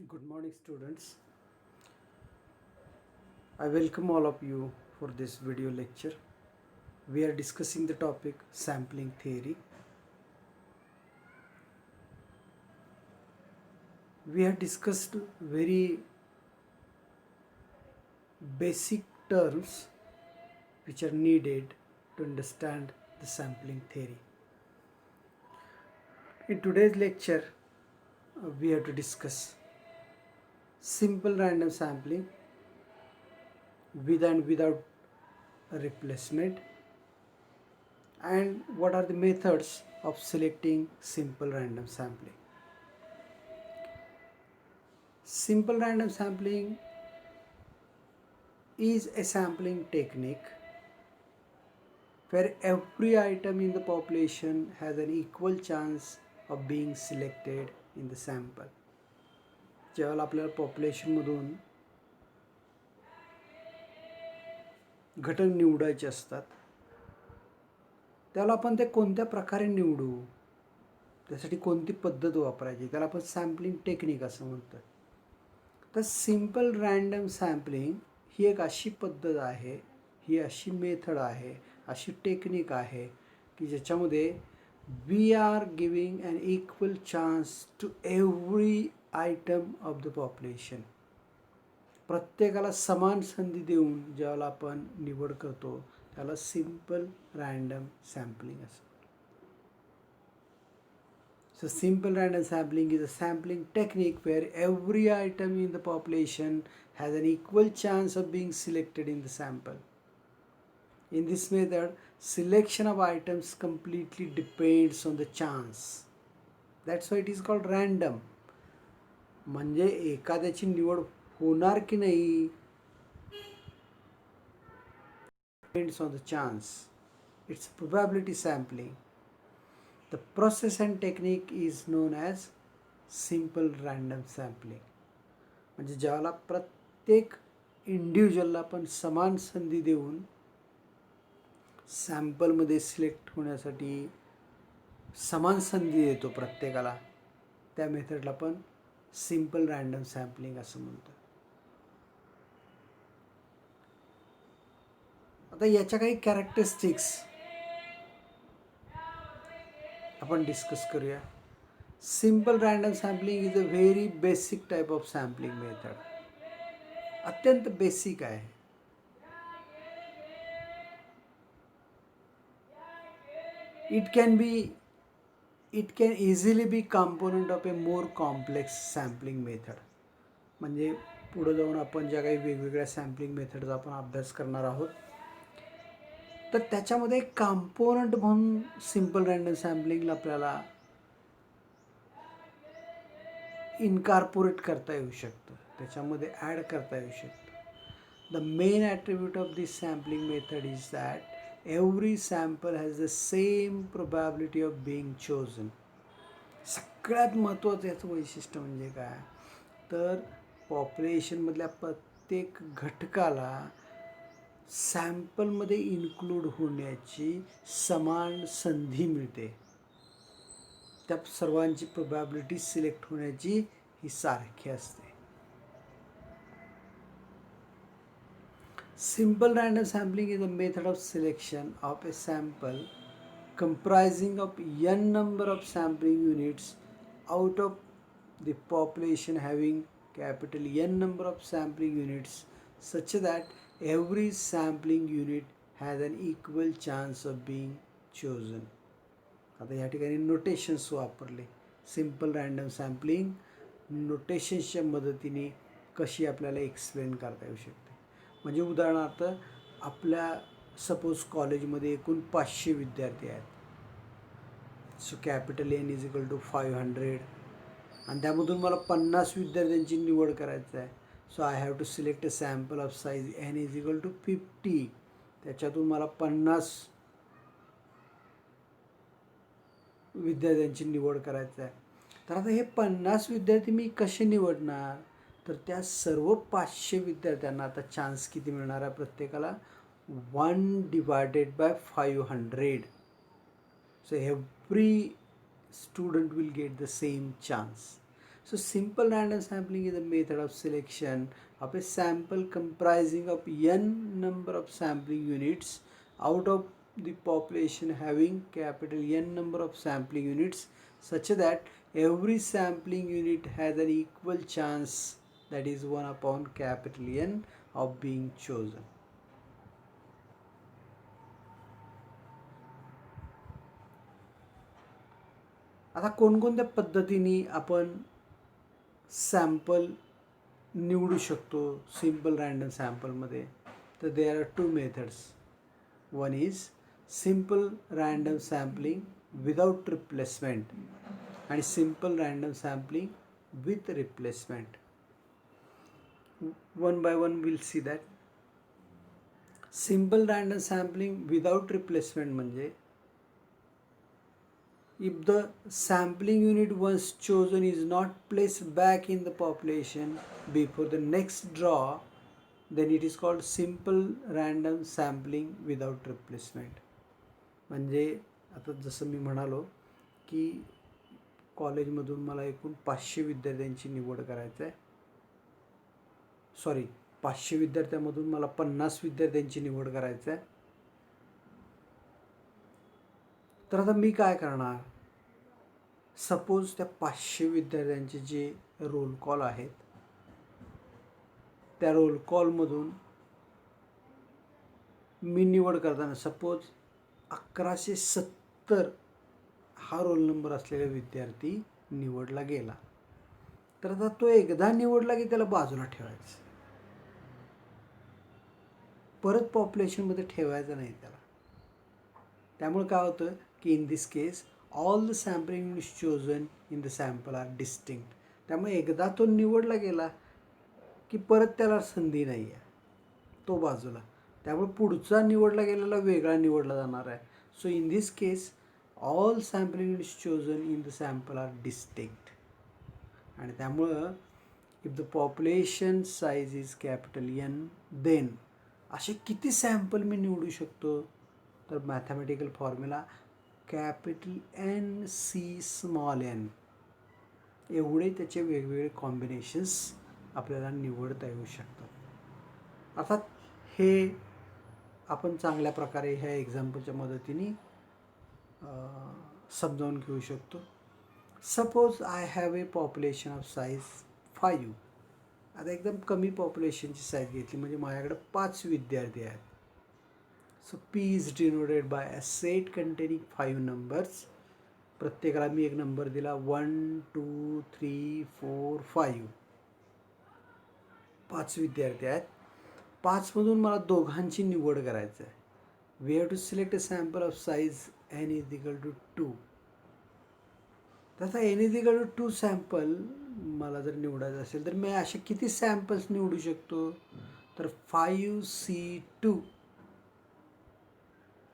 Good morning, students. I welcome all of you for this video lecture. We are discussing the topic sampling theory. We have discussed very basic terms which are needed to understand the sampling theory. In today's lecture, we have to discuss simple random sampling with and without a replacement, and what are the methods of selecting simple random sampling. Simple random sampling is a sampling technique where every item in the population has an equal chance of being selected in the sample. जेव्हा आपल्याला पॉप्युलेशनमधून घटक निवडायचे असतात त्याला आपण ते कोणत्या प्रकारे निवडू, त्यासाठी कोणती पद्धत वापरायची, त्याला आपण सॅम्पलिंग टेक्निक असं म्हणतो. तर सिंपल रँडम सॅम्पलिंग ही एक अशी पद्धत आहे, ही अशी मेथड आहे, अशी टेक्निक आहे की ज्याच्यामध्ये we are giving an equal chance to every item of the population. प्रत्येकाला समान संधी देऊन ज्यावेळेला आपण निवड करतो त्याला सिंपल रँडम सॅम्पलिंग असतं. So simple random sampling is a sampling technique where every item in the population has an equal chance of being selected in the sample. In this method, selection of items completely depends on the chance. That's why it is called random. म्हणजे एखाद्याची निवड होणार की नाही depends on the chance. It's probability sampling. The process and technique is known as simple random sampling. म्हणजे ज्याला प्रत्येक इंडिव्हिज्युअलला आपण समान संधी देऊन सॅम्पलमध्ये सिलेक्ट होण्यासाठी समान संधी देतो प्रत्येकाला, त्या मेथडला आपण सिंपल रँडम सॅम्पलिंग असं म्हणतो. आता याच्या काही कॅरेक्टरिस्टिक्स आपण डिस्कस करूया. Simple random sampling is a very basic type of sampling method. अत्यंत बेसिक आहे. It can easily be component of a more complex sampling method. म्हणजे पुढे जाऊन आपण ज्या काही वेगवेगळ्या सॅम्पलिंग मेथडचा आपण अभ्यास करणार आहोत तर त्याच्यामध्ये एक कॉम्पोनंट म्हणून सिंपल रँडम सॅम्पलिंगला आपल्याला इनकॉर्पोरेट करता येऊ शकतं, त्याच्यामध्ये ॲड करता येऊ शकतं. The main attribute of this sampling method is that every sample has the same probability of being chosen. सगळ्यात महत्त्वाचं याचं वैशिष्ट्य म्हणजे काय तर पॉप्युलेशनमधल्या प्रत्येक घटकाला सॅम्पलमध्ये इन्क्लूड होण्याची समान संधी मिळते. त्या सर्वांची प्रोबॅबिलिटी सिलेक्ट होण्याची ही सारखी असते. Simple random sampling is a method of selection of a sample comprising of n number of sampling units out of the population having capital N number of sampling units such that every sampling unit has an equal chance of being chosen. आता या ठिकाणी notations वापरले. Simple random sampling नोटेशन्सच्या मदतीने कशी आपल्याला explain करता येऊ शकते. म्हणजे उदाहरणार्थ आपल्या सपोज कॉलेजमध्ये एकूण 500 विद्यार्थी आहेत. So capital N is equal to 500 आणि त्यामधून मला 50 विद्यार्थ्यांची निवड करायचं आहे. So I have to select a sample of size N is equal to 50. त्याच्यातून मला 50 विद्यार्थ्यांची निवड करायचं आहे. तर आता हे 50 विद्यार्थी मी कसे निवडणार तर त्या सर्व 500 विद्यार्थ्यांना आता चान्स किती मिळणार आहे प्रत्येकाला 1/500. So every student will get the same chance. So simple random sampling is a method of selection of a sample comprising of n number of sampling units out of the population having capital N number of sampling units, such that every sampling unit has an equal chance, that is 1 upon capital N, of being chosen. आता कोणकोणत्या पद्धतीने आपण sample निवडू शकतो simple random सॅम्पलमध्ये? तर there are two methods. One is simple random sampling without replacement आणि simple random sampling with replacement. One by one will see that. Simple random sampling without replacement म्हणजे if the sampling unit once chosen is not placed back in the population before the next draw, then it is called simple random sampling without replacement. म्हणजे आता जसं मी म्हणालो की कॉलेजमधून मला एकूण 500 विद्यार्थ्यांची निवड करायचं आहे. सॉरी, 500 विद्यार्थ्यांमधून मला 50 विद्यार्थ्यांची निवड करायचं आहे. तर आता मी काय करणार? सपोज त्या 500 विद्यार्थ्यांचे जे रोल कॉल आहेत त्या रोल कॉलमधून मी निवड करताना सपोज 1170 हा रोल नंबर असलेला विद्यार्थी निवडला गेला. तर आता तो एकदा निवडला की त्याला बाजूला ठेवायचं, परत पॉप्युलेशनमध्ये ठेवायचं नाही त्याला. त्यामुळे काय होतं की in this case all the sampling units chosen in the sample are distinct. त्यामुळे एकदा तो निवडला गेला की परत त्याला संधी नाही आहे, तो बाजूला. त्यामुळे पुढचा निवडला गेलेला वेगळा निवडला जाणार आहे. So in this case all sampling units chosen in the sample are distinct. आणि त्यामुळं if the population size is capital N, then असे किती सॅम्पल मी निवडू शकतो? तर mathematical formula capital N C small N, एवढे त्याचे वेगवेगळे कॉम्बिनेशन्स आपल्याला निवडता येऊ शकतात. अर्थात हे आपण चांगल्या प्रकारे ह्या एक्झाम्पलच्या मदतीने समजावून घेऊ शकतो. Suppose I have a population of size 5. आता एकदम कमी पॉप्युलेशनची साईज घेतली म्हणजे माझ्याकडे 5 विद्यार्थी आहेत. So P is denoted by a set containing 5 numbers. प्रत्येकाला मी एक नंबर दिला 1 2 3 4 5. 5 विद्यार्थी आहेत. 5 मधून मला दोघांची निवड करायचं आहे. We have to select a sample of size n is equal to 2. तसा n is equal to 2 sample मला जर निवडायचं असेल तर मी असे किती सॅम्पल्स निवडू शकतो? तर 5C2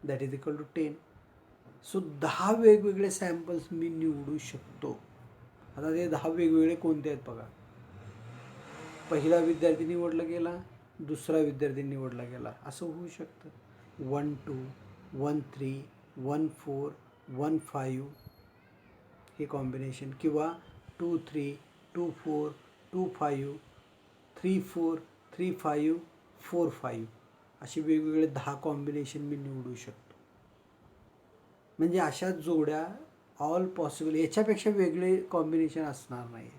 that is equal to 10. So 10 वेगवेगळे सॅम्पल्स मी निवडू शकतो. आता ते 10 वेगवेगळे कोणते आहेत बघा. पहिला विद्यार्थी निवडला गेला, दुसरा विद्यार्थी निवडला गेला, असं होऊ शकतं. 1 2 1 3 1 4 1 5 हे कॉम्बिनेशन, किंवा 2 3 2 4 2 5 3 4 3 5 4 5 असे वेगवेगळे 10 कॉम्बिनेशन मी निवडू शकतो. म्हणजे अशा जोड्या ऑल पॉसिबल, याच्यापेक्षा वेगळे कॉम्बिनेशन असणार नाही.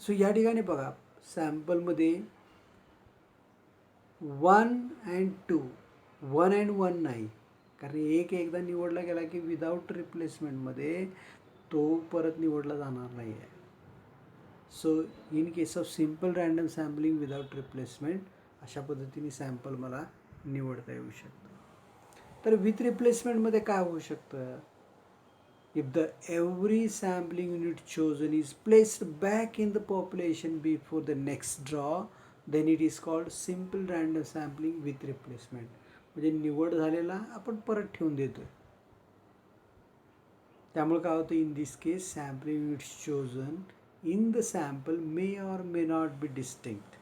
सो या ठिकाणी बघा सॅम्पलमध्ये 1 and 2, 1 and 1 नाही, कारण एक एकदा निवडला गेला की विदाऊट रिप्लेसमेंटमध्ये तो परत निवडला जाणार नाही आहे. So in case of simple random sampling without replacement अशा पद्धतीने सॅम्पल मला निवडता येऊ शकतं. तर विथ रिप्लेसमेंटमध्ये काय होऊ शकतं? If the every sampling unit chosen is placed back in the population before the next draw, then it is called simple random sampling with replacement. म्हणजे निवड झालेला आपण परत ठेवून देतो. त्यामुळे काय होतं? In this case sampling units chosen in the sample may or may not be distinct.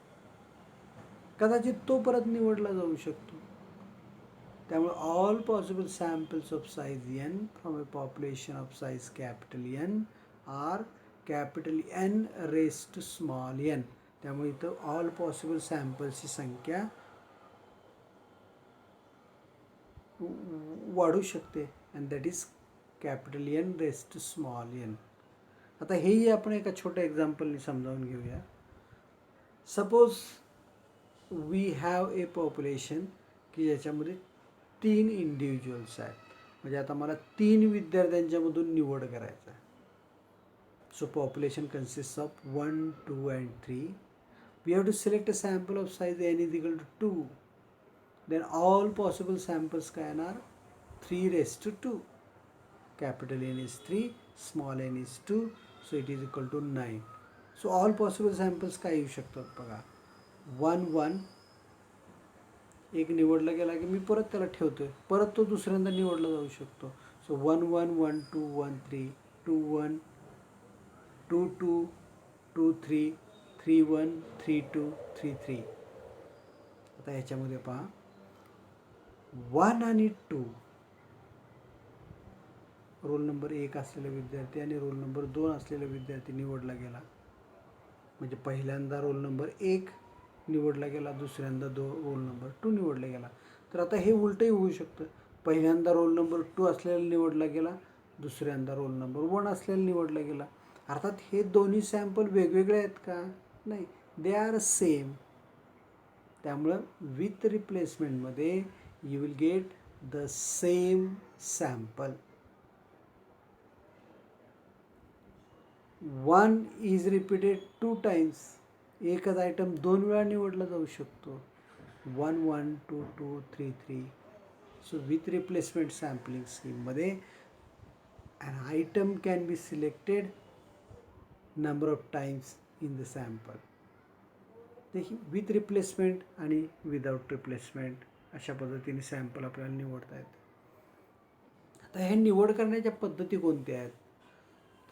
कदाचित तो परत निवडला जाऊ शकतो. त्यामुळे all possible samples of size n from a population of size capital N are capital N raise to small n. त्यामुळे इथं ऑल पॉसिबल सॅम्पल्सची संख्या वाढू शकते and that is capital N raise to small n. आता हेही आपण एका छोट्या एक्झाम्पलने समजावून घेऊया. Suppose we have a population की ज्याच्यामध्ये 3 इंडिव्हिज्युअल्स आहेत. म्हणजे आता मला 3 विद्यार्थ्यांच्यामधून निवड करायचं आहे. So population consist of 1, 2 and 3. We have to select a sample of size n is equal to 2. Then all possible samples काय येणार 3 raise to 2. Capital N is 3, small n is 2, so it is equal to 9. So all possible samples काय येऊ शकतात बघा. 1, 1 एक निवडला गेला की मी परत त्याला ठेवतोय, परत तो दुसऱ्यांदा निवडला जाऊ शकतो. सो 1, 1, 1, 2, 1, 3, 2, 1, 2, 2, 2, 3, 3, 1, 3, 2, 3, 3. आता ह्याच्यामध्ये पहा 1 आणि 2 रोल नंबर 1 असलेला विद्यार्थी आणि रोल नंबर 2 असलेला विद्यार्थी निवडला गेला. म्हणजे पहिल्यांदा रोल नंबर 1 निवडला गेला, दुसऱ्यांदा रोल नंबर 2 निवडला गेला. तर आता हे उलटंही होऊ शकतं. पहिल्यांदा रोल नंबर 2 असलेला निवडला गेला, दुसऱ्यांदा रोल नंबर 1 असलेला निवडला गेला. अर्थात हे दोन्ही सॅम्पल वेगवेगळे आहेत का? नाही, दे आर सेम. त्यामुळं विथ रिप्लेसमेंटमध्ये you will get the same sample. 1 is repeated 2 times. एकच आयटम 2 वेळा निवडला जाऊ शकतो. 1, 1, 2, 2, 3, 3. सो विथ रिप्लेसमेंट सॅम्पलिंग स्कीममध्ये an item can be selected number of times in the sample. With replacement आणि without replacement अशा पद्धतीने सॅम्पल आपल्याला निवडता येतं. आता हे निवड करण्याच्या पद्धती कोणत्या आहेत?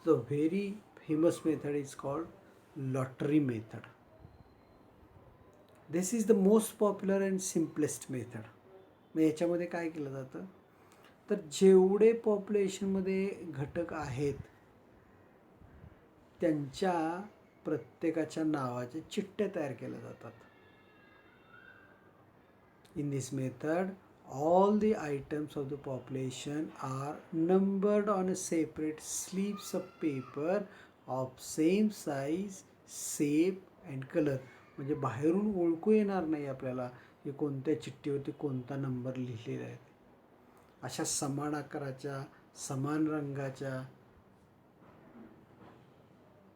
The very famous method is called lottery method. This is the most popular and simplest method. मग याच्यामध्ये काय केलं जातं, तर जेवढे पॉप्युलेशनमध्ये घटक आहेत त्यांच्या प्रत्येकाच्या नावाच्या चिठ्ठ्या तयार केल्या जातात. In this method all the items of the population are numbered on a separate slips of paper of same size, shape and color. म्हणजे बाहेरून ओळखू येणार नाही आपल्याला की कोणत्या चिठ्ठीवरती कोणता नंबर लिहिलेला आहे. अशा समान आकाराच्या, समान रंगाच्या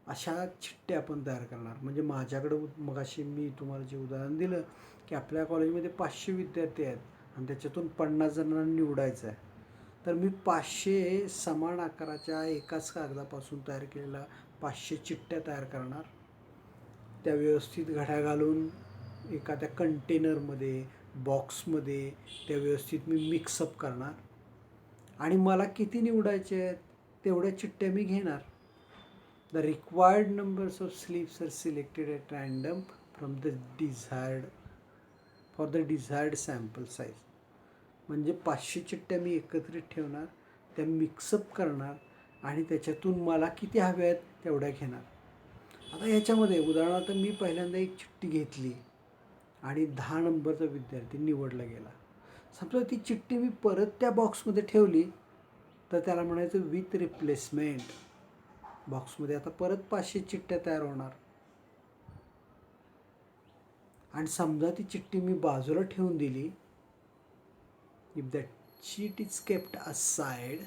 अशा चिठ्ठ्या आपण तयार करणार. म्हणजे माझ्याकडं मगाशी मी तुम्हाला जे उदाहरण दिलं की आपल्या कॉलेजमध्ये 500 विद्यार्थी आहेत आणि त्याच्यातून 50 जणांना निवडायचं आहे. तर मी 500 समान आकाराच्या एकाच कागदापासून तयार केलेल्या 500 चिठ्ठ्या तयार करणार. त्या व्यवस्थित घड्या घालून एखाद्या कंटेनरमध्ये, बॉक्समध्ये त्या व्यवस्थित मी मिक्सअप करणार आणि मला किती निवडायचे आहेत तेवढ्या चिठ्ठ्या मी घेणार. The required numbers of slips are selected at random from the desired sample size. म्हणजे 500 चिठ्ठ्या मी एकत्रित ठेवणार, त्या मिक्सअप करणार आणि त्याच्यातून मला किती हव्या आहेत तेवढ्या घेणार. आता याच्यामध्ये उदाहरणार्थ मी पहिल्यांदा एक चिठ्ठी घेतली आणि 10 नंबरचा विद्यार्थी निवडला गेला. समजा ती चिठ्ठी मी परत त्या बॉक्समध्ये ठेवली तर त्याला म्हणायचं विथ रिप्लेसमेंट. बॉक्समध्ये आता परत 500 चिठ्ठ्या तयार होणार आणि समजा ती चिठ्ठी मी बाजूला ठेवून दिली. If that sheet is kept aside.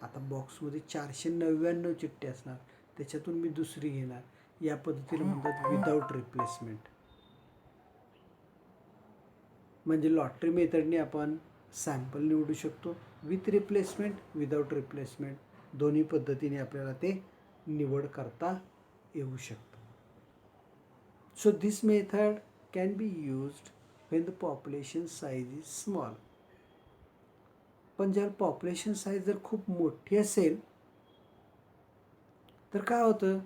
आता बॉक्समध्ये 499 चिठ्ठी असणार, त्याच्यातून मी दुसरी घेणार. या पद्धतीला म्हणतात विदाउट रिप्लेसमेंट. म्हणजे लॉटरी मेथडने आपण सॅम्पल निवडू शकतो. विथ रिप्लेसमेंट, विदाउट रिप्लेसमेंट दोन्ही पद्धतीने आपल्याला ते निवड करता येऊ शकतं. So this method can be used when the population size is small. पण जर पॉप्युलेशन साईज जर खूप मोठी असेल तर काय होतं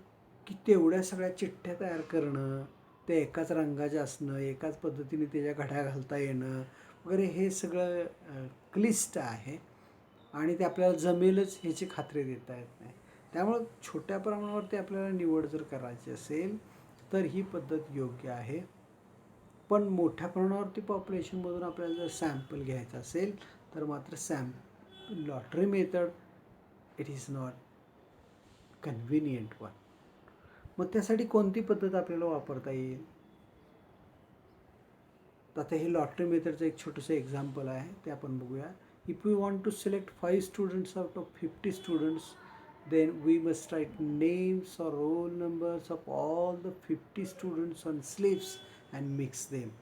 की तेवढ्या सगळ्या चिठ्ठ्या तयार करणं, ते एकाच रंगाच्या असणं, एकाच पद्धतीने त्याच्या घड्या घालता येणं वगैरे हे सगळं क्लिष्ट आहे आणि ते आपल्याला जमेलच ह्याची खात्री देता येत नाही. त्यामुळं छोट्या प्रमाणावरती आपल्याला निवड जर करायची असेल तर ही पद्धत योग्य आहे. पण मोठ्या प्रमाणावरती पॉप्युलेशनमधून आपल्याला जर सॅम्पल घ्यायचं असेल तर मात्र lottery method it is not convenient one. मग त्यासाठी कोणती पद्धत आपल्याला वापरता येईल? तर आता हे लॉटरी मेथडचं एक छोटंसं एक्झाम्पल आहे, ते आपण बघूया. If we want to select 5 students out of 50 students, then we must write names or roll numbers of all the 50 students on slips and mix them.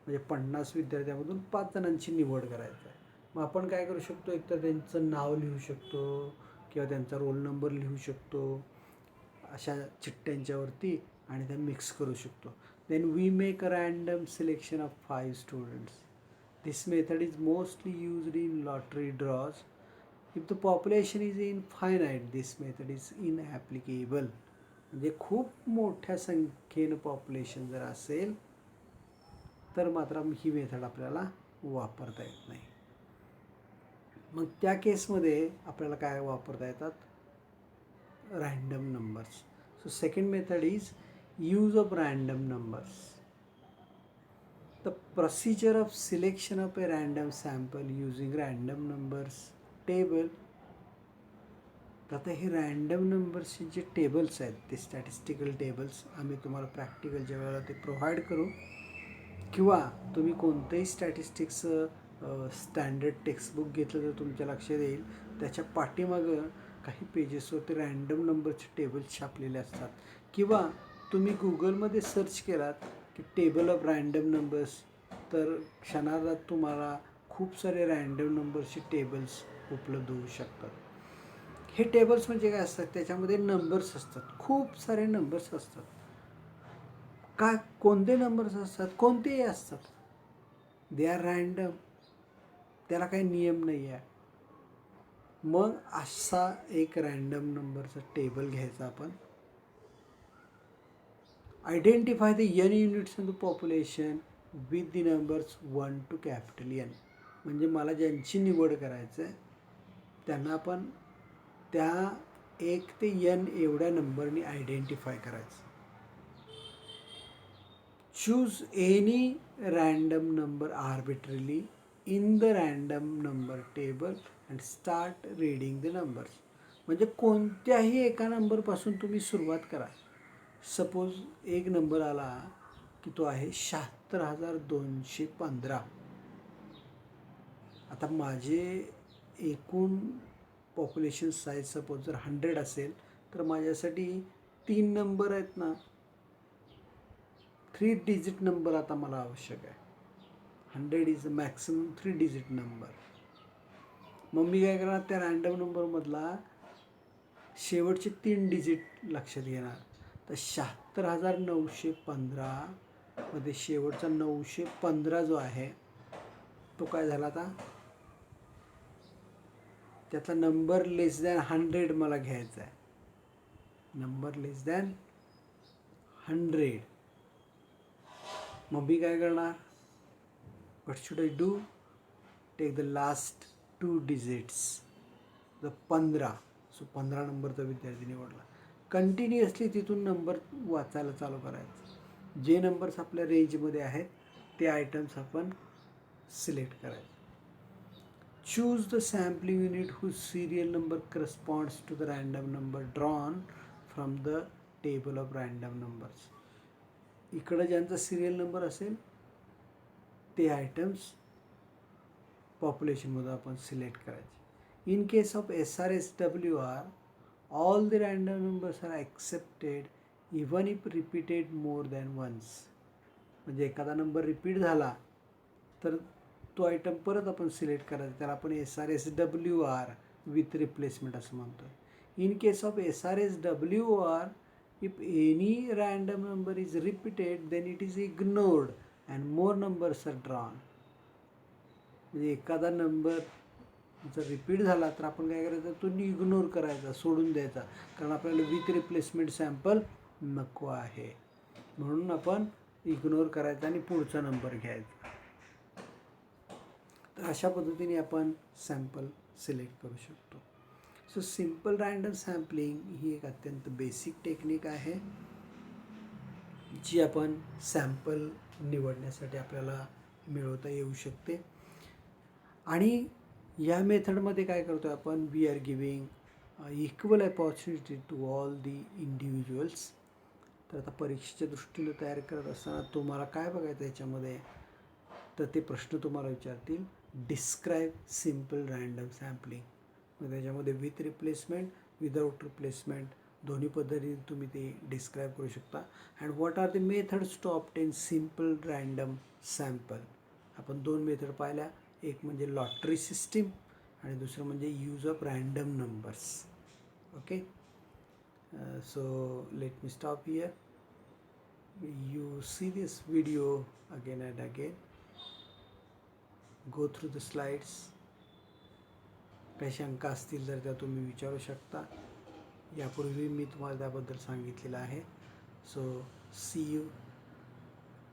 म्हणजे 50 विद्यार्थ्यांमधून 5 जणांची निवड करायचं आहे. मग आपण काय करू शकतो, एकतर त्यांचं नाव लिहू शकतो किंवा त्यांचा रोल नंबर लिहू शकतो अशा चिठ्ठ्यांच्यावरती आणि त्या मिक्स करू शकतो. Then we make a random selection of 5 students. This method is mostly used in lottery draws. If the population is infinite, this method is inapplicable. म्हणजे खूप मोठ्या संख्येनं पॉप्युलेशन जर असेल तर मात्र ही मेथड आपल्याला वापरता येत नाही. मग त्या केसमध्ये आपल्याला काय वापरता येतात? Random numbers. So second method is use of random numbers. The procedure of selection of A random sample using random numbers table. आता हे रँडम नंबर्सचे जे टेबल्स आहेत ते स्टॅटिस्टिकल टेबल्स आम्ही तुम्हाला प्रॅक्टिकलच्या वेळेला ते प्रोव्हाइड करू, किंवा तुम्ही कोणतंही स्टॅटिस्टिक्स स्टँडर्ड टेक्स्टबुक घेतलं तर तुमच्या लक्षात येईल त्याच्या पाठीमागं काही पेजेसवरती रँडम नंबरचे टेबल्स छापलेले असतात. किंवा तुम्ही गुगलमध्ये सर्च केलात की टेबल ऑफ रँडम नंबर्स तर क्षणार्धात तुम्हाला खूप सारे रँडम नंबरचे टेबल्स उपलब्ध होऊ शकतात. हे टेबल्स म्हणजे काय असतात? त्याच्यामध्ये नंबर्स असतात, खूप सारे नंबर्स असतात. का कोणते नंबर्स असतात? कोणतेही असतात. They are random. त्याला काही नियम नाही आहे. मग असा एक रँडम नंबरचा टेबल घ्यायचा आपण. Identify the n units in the population with the numbers 1 to N. म्हणजे मला ज्यांची निवड करायचं आहे त्यांना आपण त्या 1 ते N एवढ्या नंबरनी आयडेंटिफाय करायचं. Choose any random number arbitrarily in the random number table and start reading the numbers. म्हणजे कोणत्याही एका नंबरपासून तुम्ही सुरुवात करा. सपोज एक नंबर आला की तो आहे 76,215. आता माझे एकूण पॉप्युलेशन साईज सपोज जर 100 असेल तर माझ्यासाठी 3 नंबर आहेत ना, 3 डिजिट नंबर आता मला आवश्यक आहे. 100 is a maximum 3 digit number. मग मी काय करणार, त्या रँडम नंबरमधला शेवटचे 3 डिजिट लक्षात घेणार. तर 76,915 मध्ये शेवटचा 915 जो आहे तो काय झाला, आता त्यातला नंबर लेस दॅन 100 मला घ्यायचा आहे. Number less than 100. मग मी काय करणार, what should I do? Take the last 2 digits, the 15. So 15 नंबरचा विद्यार्थी निवडला. कंटिन्युअसली तिथून नंबर वाचायला चालू करायचं. जे नंबर्स आपल्या रेंजमध्ये आहेत ते आयटम्स आपण सिलेक्ट करायचे. Choose the sampling unit whose serial number corresponds to the random number drawn from the table of random numbers. इकडं ज्यांचा सिरियल नंबर असेल ते आयटम्स पॉप्युलेशनमध्ये आपण सिलेक्ट करायचे. In case of SRSWR, all the random numbers are accepted even if repeated more than once. म्हणजे एखादा number repeat झाला तर तो आयटम परत आपण सिलेक्ट करायचा. त्याला आपण SRSWR विथ रिप्लेसमेंट असं म्हणतो. In case of SRSWR, if any random number is repeated then it is ignored and more numbers are drawn. म्हणजे एखादा नंबर जर रिपीट झाला तर आपण काय करायचं, तो इग्नोर करायचा, सोडून द्यायचा, कारण आपल्याला विथ रिप्लेसमेंट सॅम्पल नको आहे. म्हणून आपण इग्नोर करायचा आणि पुढचा नंबर घ्यायचा. तर अशा पद्धतीने आपण सॅम्पल सिलेक्ट करू शकतो. So so simple random sampling ही एक अत्यंत बेसिक टेक्निक आहे जी आपण सॅम्पल निवडण्यासाठी आपल्याला मिळवता येऊ शकते. आणि या मेथडमध्ये काय करतो आपण, we are giving equal opportunity to all the individuals. तर आता परीक्षेच्या दृष्टीने तयार करत असताना तुम्हाला काय बघायचं याच्यामध्ये, तर ते प्रश्न तुम्हाला विचारतील डिस्क्राईब सिम्पल रँडम सॅम्पलिंग. मग त्याच्यामध्ये विथ रिप्लेसमेंट, विदाऊट रिप्लेसमेंट दोन्ही पद्धतीने तुम्ही ते डिस्क्राईब करू शकता. And what are the methods to obtain simple random sample. आपण दोन मेथड पाहिल्या, एक म्हणजे लॉटरी सिस्टीम आणि दुसरं म्हणजे use of random numbers. Okay, so let me stop here. You see this video again and again, go through the slides. काही शंका असतील तर त्या तुम्ही विचारू शकता. यापूर्वी मी तुम्हाला त्याबद्दल सांगितलेलं आहे. So see you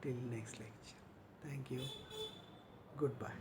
till next lecture. Thank you. Good bye.